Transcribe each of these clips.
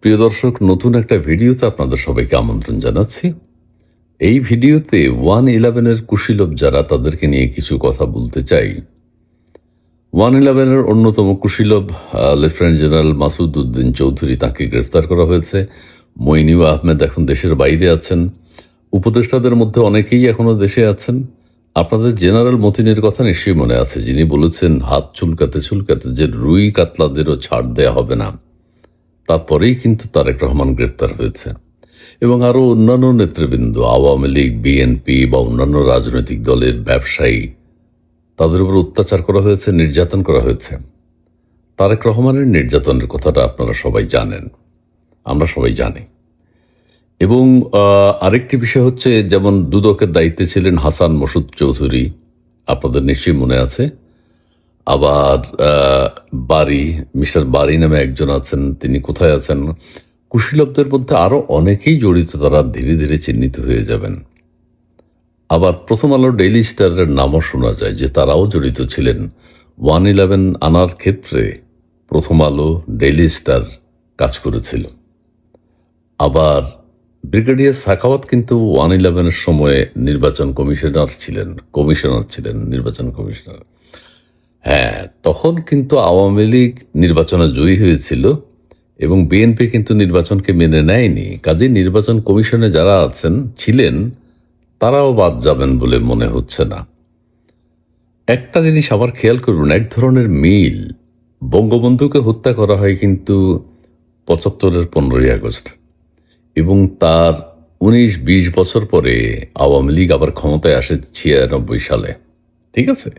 প্রিয় দর্শক, নতুন একটা ভিডিওতে আপনাদের সবাইকে আমন্ত্রণ জানাচ্ছি। এই ভিডিওতে 111-এর কুশীলব যারা, তাদেরকে নিয়ে কিছু কথা বলতে চাই। 111-এর অন্যতম কুশীলব লেফটেন্যান্ট জেনারেল মাসুদ উদ্দিন চৌধুরী, তাকে গ্রেফতার করা হয়েছে। মইনুল আহমেদ এখন দেশের বাইরে আছেন। উপদেষ্টাদের মধ্যে অনেকেই এখনও দেশে আছেন। আপনাদের জেনারেল মতিনের কথা নিশ্চয়ই মনে আছে, যিনি বলেছেন হাত চুলকাতে চুলকাতে যে রুই কাতলাদেরও ছাড় দেয়া হবে না। তারপরেই কিন্তু তারেক রহমান গ্রেপ্তার হয়েছে এবং আরও অন্যান্য নেতৃবৃন্দ, আওয়ামী লীগ, বিএনপি বা অন্যান্য রাজনৈতিক দলের ব্যবসায়ী, তাদের উপর অত্যাচার করা হয়েছে, নির্যাতন করা হয়েছে। তারেক রহমানের নির্যাতনের কথাটা আপনারা সবাই জানেন, আমরা সবাই জানি। এবং আরেকটি বিষয় হচ্ছে, যেমন দুদকের দায়িত্বে ছিলেন হাসান মাসুদ চৌধুরী, আপনাদের নিশ্চয়ই মনে আছে। আবার মিস্টার বারি নামে একজন আছেন, তিনি কোথায় আছেন? কুশীলবদের মধ্যে আরও অনেকেই জড়িত, তারা ধীরে ধীরে চিহ্নিত হয়ে যাবেন। আবার প্রথম আলো, ডেইলি স্টারের নামও শোনা যায় যে তারাও জড়িত ছিলেন 111 আনার ক্ষেত্রে। প্রথম আলো, ডেইলি স্টার কাজ করেছিল। আবার ব্রিগেডিয়ার সাখাওয়াত কিন্তু 111-এর সময়ে নির্বাচন কমিশনার ছিলেন, নির্বাচন কমিশনার। হ্যাঁ, তখন কিন্তু আওয়ামী লীগ নির্বাচনে জয়ী হয়েছিল এবং বিএনপি কিন্তু নির্বাচনকে মেনে নেয়নি। কাজেই নির্বাচন কমিশনে যারা ছিলেন তারাও বাদ যাবেন বলে মনে হচ্ছে না। একটা জিনিস আবার খেয়াল করুন, এক ধরনের মিল। বঙ্গবন্ধুকে হত্যা করা হয় কিন্তু 75-এর 15ই আগস্ট, এবং তার 19-20 বছর পরে আওয়ামী লীগ আবার ক্ষমতায় আসে 96 সালে। ঠিক আছে,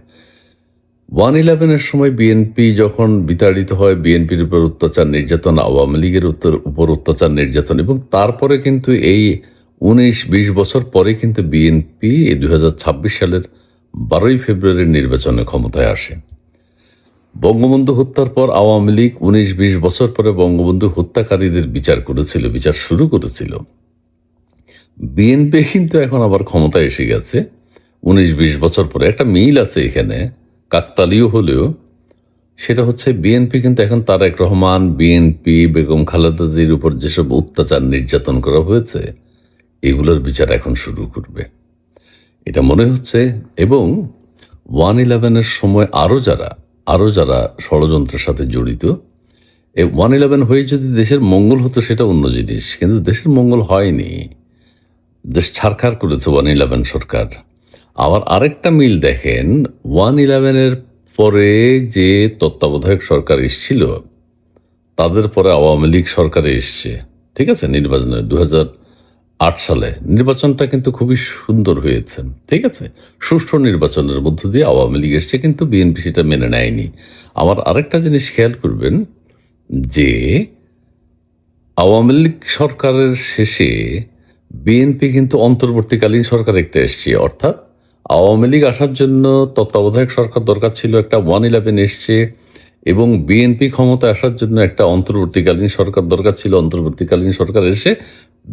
111-এর সময় বিএনপি যখন বিতাড়িত হয়, বিএনপির উপর অত্যাচার নির্যাতন, আওয়ামী লীগের উপর অত্যাচার নির্যাতন, এবং তারপরে কিন্তু এই 19-20 বছর পরে কিন্তু বিএনপি 2026 সালের 12ই ফেব্রুয়ারির নির্বাচনে ক্ষমতায় আসে। বঙ্গবন্ধু হত্যার পর আওয়ামী লীগ 19-20 বছর পরে বঙ্গবন্ধু হত্যাকারীদের বিচার শুরু করেছিল। বিএনপি কিন্তু এখন আবার ক্ষমতায় এসে গেছে 19-20 বছর পরে। একটা মিল আছে এখানে, কাকতালীয় হলেও। সেটা হচ্ছে, বিএনপি কিন্তু এখন তারেক রহমান, বিএনপি, বেগম খালেদা জির উপর যেসব অত্যাচার নির্যাতন করা হয়েছে, এগুলোর বিচার এখন শুরু করবে এটা মনে হচ্ছে। এবং 111-এর সময় আরও যারা ষড়যন্ত্রের সাথে জড়িত, 111 হয়ে যদি দেশের মঙ্গল হতো সেটা অন্য জিনিস, কিন্তু দেশের মঙ্গল হয়নি। দেশ ছারখার করেছে 111 সরকার। আবার আরেকটা মিল দেখেন, 111-এর পরে যে তত্ত্বাবধায়ক সরকার এসেছিল, তাদের পরে আওয়ামী লীগ সরকারে এসছে। ঠিক আছে, নির্বাচনে 2008 সালে নির্বাচনটা কিন্তু খুবই সুন্দর হয়েছে। ঠিক আছে, সুষ্ঠু নির্বাচনের মধ্য দিয়ে আওয়ামী লীগ এসছে, কিন্তু বিএনপি সেটা মেনে নেয়নি। আবার আরেকটা জিনিস খেয়াল করবেন যে আওয়ামী লীগ সরকারের শেষে বিএনপি কিন্তু অন্তর্বর্তীকালীন সরকার একটা এসছে, অর্থাৎ আওয়ামী লীগ আসার জন্য তত্ত্বাবধায়ক সরকার দরকার ছিল, একটা 111 এসছে, এবং বিএনপি ক্ষমতায় আসার জন্য একটা অন্তর্বর্তীকালীন সরকার দরকার ছিল। অন্তর্বর্তীকালীন সরকার এসে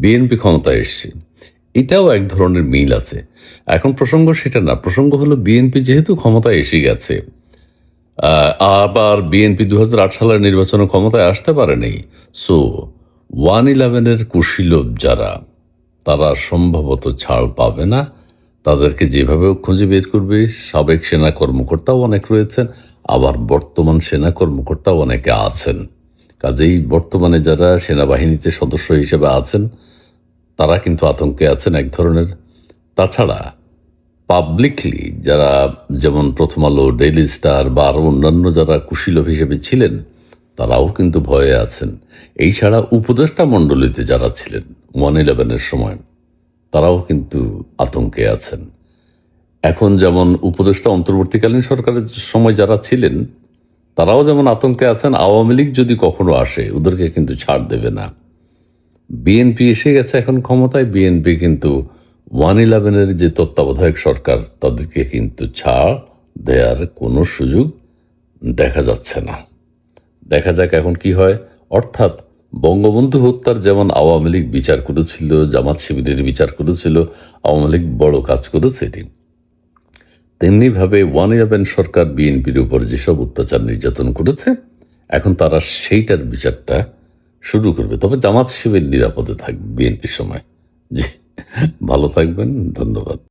বিএনপি ক্ষমতায় এসছে। এটাও এক ধরনের মিল আছে। এখন প্রসঙ্গ সেটা না, প্রসঙ্গ হলো বিএনপি যেহেতু ক্ষমতায় এসে গেছে, আবার বিএনপি 2008 সালের নির্বাচনে ক্ষমতায় আসতে পারেনি। সো 111-এর কুশীলব যারা, তারা সম্ভবত ছাড় পাবে না। তাদেরকে যেভাবে খুঁজে বের করবে। সাবেক সেনা কর্মকর্তাও অনেক রয়েছেন, আবার বর্তমান সেনা কর্মকর্তাও অনেকে আছেন। কাজেই বর্তমানে যারা সেনাবাহিনীতে সদস্য হিসেবে আছেন, তারা কিন্তু আতঙ্কে আছেন এক ধরনের। তাছাড়া পাবলিকলি যারা, যেমন প্রথম আলো, ডেইলি স্টার বা আরও অন্যান্য যারা কুশীলব হিসেবে ছিলেন, তারাও কিন্তু ভয়ে আছেন। এই ছাড়া উপদেষ্টা মণ্ডলীতে যারা ছিলেন 111-এর সময়, তারাও কিন্তু আতঙ্কে আছেন। এখন যেমন উপদেষ্টা অন্তর্বর্তীকালীন সরকারের সময় যারা ছিলেন, তারাও যেমন আতঙ্কে আছেন। আওয়ামী লীগ যদি কখনো আসে, ওদেরকে কিন্তু ছাড় দেবে না। বিএনপি এসে গেছে এখন ক্ষমতায়, বিএনপি কিন্তু 111-এর যে তত্ত্বাবধায়ক সরকার, তাদেরকে কিন্তু ছাড় দেওয়ার কোনো সুযোগ দেখা যাচ্ছে না। দেখা যাক এখন কি হয়। অর্থাৎ বঙ্গবন্ধু হত্যার যেমন আওয়ামী লীগ বিচার করেছিল, জামাত শিবিরের বিচার করেছিল, আওয়ামী লীগ বড় কাজ করেছে এটি, তেমনিভাবে 111 সরকার বিএনপির উপর যেসব অত্যাচার নির্যাতন করেছে, এখন তারা সেইটার বিচারটা শুরু করবে, তবে জামাত শিবির নিরাপদে থাকবে বিএনপির সময়। জি, ভালো থাকবেন, ধন্যবাদ।